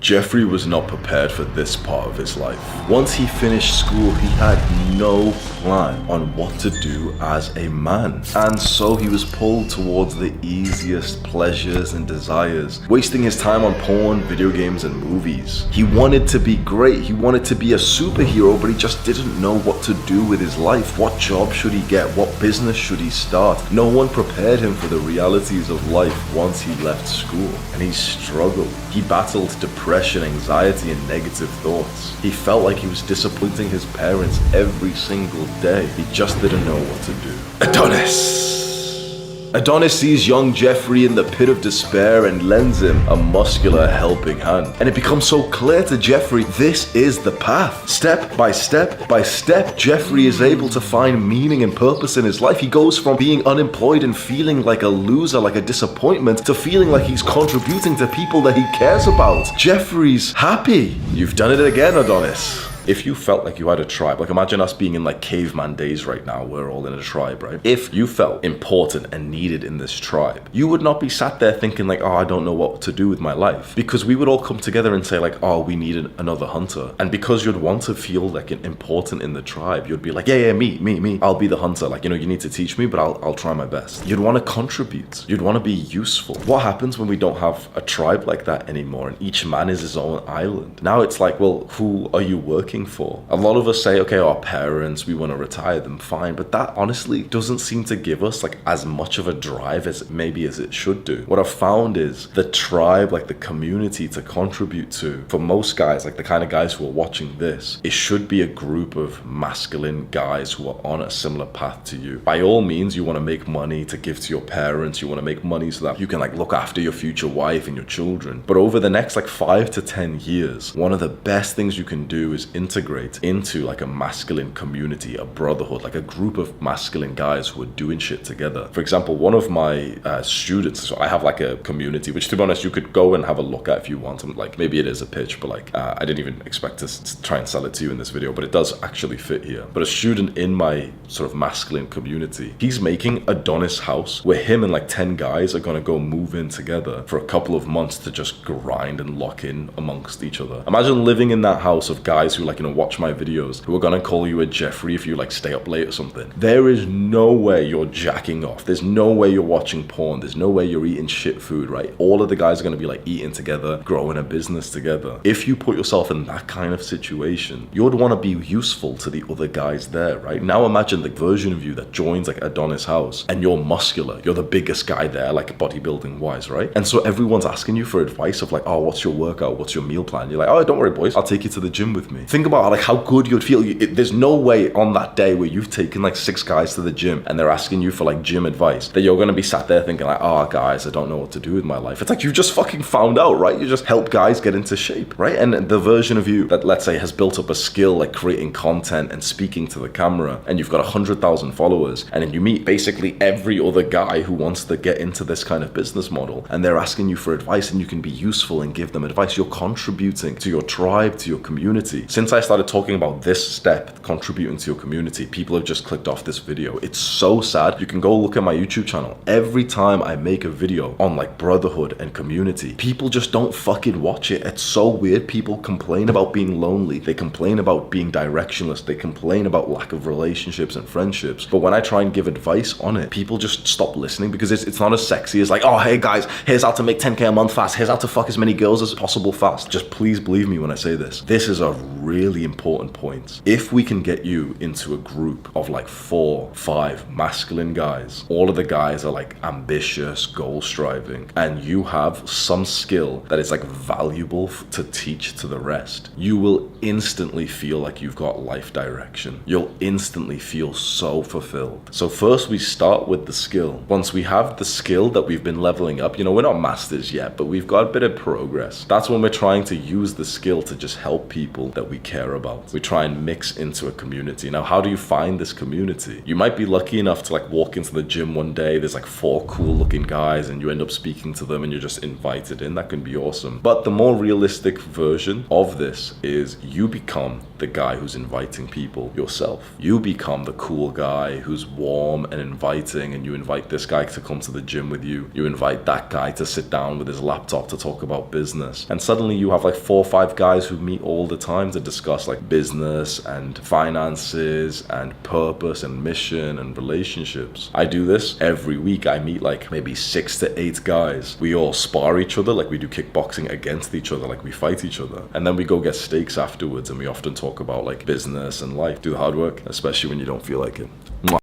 Jeffrey was not prepared for this part of his life. Once he finished school, he had no plan on what to do as a man. And so he was pulled towards the easiest pleasures and desires, wasting his time on porn, video games, and movies. He wanted to be great, he wanted to be a superhero, but he just didn't know what to do with his life. What job should he get? What business should he start? No one prepared him for the realities of life once he left school, and he struggled. He battled depression, anxiety, and negative thoughts. He felt like he was disappointing his parents every single day. He just didn't know what to do. Adonis sees young Jeffrey in the pit of despair and lends him a muscular helping hand. And it becomes so clear to Jeffrey, this is the path. Step by step by step, Jeffrey is able to find meaning and purpose in his life. He goes from being unemployed and feeling like a loser, like a disappointment, to feeling like he's contributing to people that he cares about. Jeffrey's happy. You've done it again, Adonis. If you felt like you had a tribe, like imagine us being in like caveman days right now, we're all in a tribe, right? If you felt important and needed in this tribe, you would not be sat there thinking like, oh, I don't know what to do with my life. Because we would all come together and say like, oh, we need another hunter. And because you'd want to feel like important in the tribe, you'd be like, yeah, me. I'll be the hunter. Like, you know, you need to teach me, but I'll try my best. You'd want to contribute. You'd want to be useful. What happens when we don't have a tribe like that anymore and each man is his own island? Now it's like, well, who are you working for? A lot of us say, okay, our parents, we want to retire them, fine, but that honestly doesn't seem to give us like as much of a drive as it should do. What I've found is the tribe, like the community to contribute to, for most guys, like the kind of guys who are watching this, it should be a group of masculine guys who are on a similar path to you. By all means, you want to make money to give to your parents, you want to make money so that you can like look after your future wife and your children. But over the next like 5 to 10 years, one of the best things you can do is integrate into like a masculine community, a brotherhood, like a group of masculine guys who are doing shit together. For example, one of my students, so I have like a community, which to be honest, you could go and have a look at if you want. And like maybe it is a pitch, but like I didn't even expect to try and sell it to you in this video, but it does actually fit here. But a student in my sort of masculine community, he's making Adonis house where him and like 10 guys are gonna go move in together for a couple of months to just grind and lock in amongst each other. Imagine living in that house of guys who like, you know, watch my videos, who are gonna call you a Jeffrey if you like stay up late or something. There is no way you're jacking off. There's no way you're watching porn. There's no way you're eating shit food, right? All of the guys are gonna be like eating together, growing a business together. If you put yourself in that kind of situation, you would want to be useful to the other guys there, right? Now imagine the version of you that joins like Adonis house and you're muscular. You're the biggest guy there, like bodybuilding wise, right? And so everyone's asking you for advice of like, oh, what's your workout? What's your meal plan? You're like, oh, don't worry, boys. I'll take you to the gym with me. Think about like how good you'd feel. There's no way on that day where you've taken like 6 guys to the gym and they're asking you for like gym advice that you're going to be sat there thinking like, oh guys, I don't know what to do with my life. It's like you just fucking found out, right? You just help guys get into shape, right? And the version of you that, let's say, has built up a skill like creating content and speaking to the camera, and you've got 100,000 followers, and then you meet basically every other guy who wants to get into this kind of business model, and they're asking you for advice, and you can be useful and give them advice. You're contributing to your tribe, to your community. Since I started talking about this step, contributing to your community, people have just clicked off this video. It's so sad. You can go look at my YouTube channel. Every time I make a video on like brotherhood and community, people just don't fucking watch it. It's so weird. People complain about being lonely. They complain about being directionless. They complain about lack of relationships and friendships. But when I try and give advice on it, people just stop listening because it's not as sexy as like, oh, hey guys, here's how to make 10K a month fast. Here's how to fuck as many girls as possible fast. Just please believe me when I say this. This is a really important point. If we can get you into a group of like 4, 5 masculine guys, all of the guys are like ambitious, goal striving, and you have some skill that is like valuable to teach to the rest, you will instantly feel like you've got life direction. You'll instantly feel so fulfilled. So first we start with the skill. Once we have the skill that we've been leveling up, you know, we're not masters yet, but we've got a bit of progress. That's when we're trying to use the skill to just help people that we care about. We try and mix into a community. Now, how do you find this community? You might be lucky enough to like walk into the gym one day, there's like 4 cool looking guys and you end up speaking to them and you're just invited in. That can be awesome. But the more realistic version of this is you become the guy who's inviting people yourself. You become the cool guy who's warm and inviting, and you invite this guy to come to the gym with you. You invite that guy to sit down with his laptop to talk about business. And suddenly you have like 4 or 5 guys who meet all the time to discuss like business and finances and purpose and mission and relationships. I do this every week. I meet like maybe 6 to 8 guys. We all spar each other, like we do kickboxing against each other, like we fight each other. And then we go get steaks afterwards, and we often talk about like business and life. Do the hard work, especially when you don't feel like it. Mwah.